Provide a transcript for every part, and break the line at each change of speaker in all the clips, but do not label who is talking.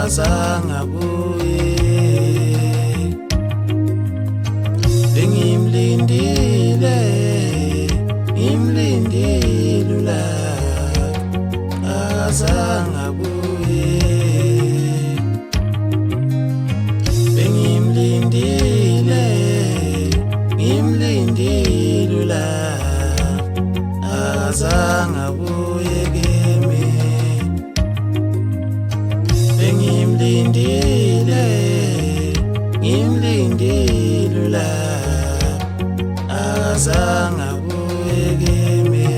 akazange abuye. Bengimlindile, ngimlindile ula, akazange abuye. Bengimlindile, ngimlindile ula, akazange abuye kimi. Bengimlindile, ngimlindile ula, akazange abuye kimi.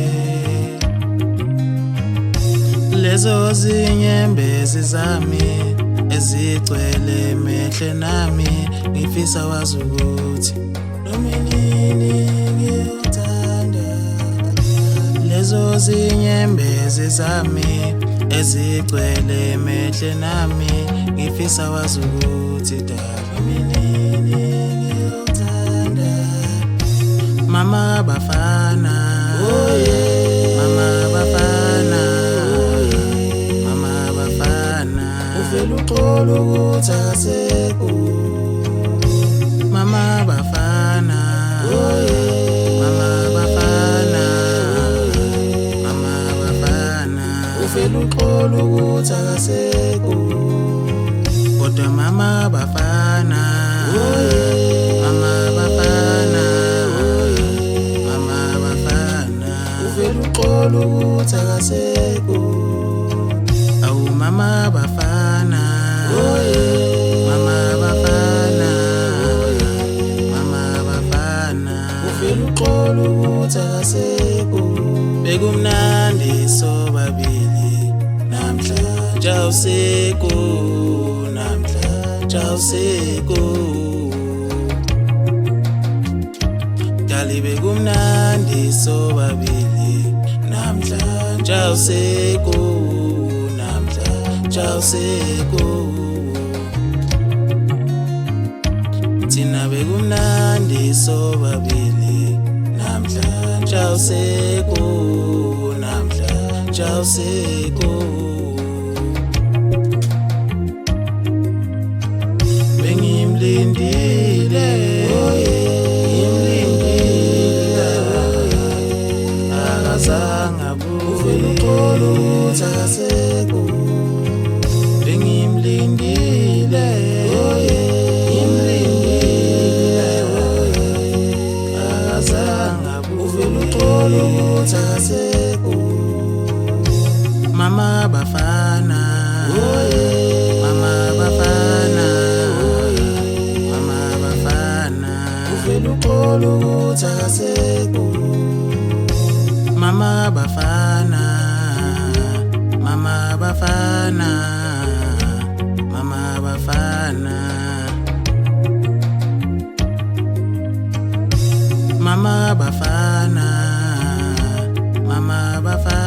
Lezo zinyembezi zami ezigcwele emehle nami, ngifisa wazi ukuthi noma inini ngiyothanda. Lezo zinyembezi zami ezigcwele emehle nami, ngifisa wazi ukuthi noma inini ngiyothanda. Mama Bafana, Mama Bafana, Mama Bafana, uvela uxolo ukuthi akasekho. Mama Bafana, Mama Bafana, Mama Bafana, uvela uxolo ukuthi akasekho. Kodwa Mama Bafana, Mama Bafana, Mama Bafana, uvela uxolo ukuthi akasekho. Awu Mama Bafana, Mama Bafana, Mama Bafana, uvela uxolo ukuthi akasekho. Bekumnandi sobabili, namhlanje awusekho, namhlanje awusekho. Dali bekumnandi sobabili, namhlanje awusekho, namhlanje awusekho. Thina bekumnandi sobabili, namhlanje awusekho, namhlanje awusekho. Bengimlindile, ngimlindile, akazange abuye. Uvela uxolo ukuthi akasekho. Bengimlindile, ngimlindile, akazange abuye. Uvela uxolo ukuthi akasekho. Mama Bafana, Mama Bafana, Mama Bafana, uvela uxolo ukuthi akasekho. Mama Bafana, Mama Bafana, Mama Bafana, Mama Bafana, Mama Bafana.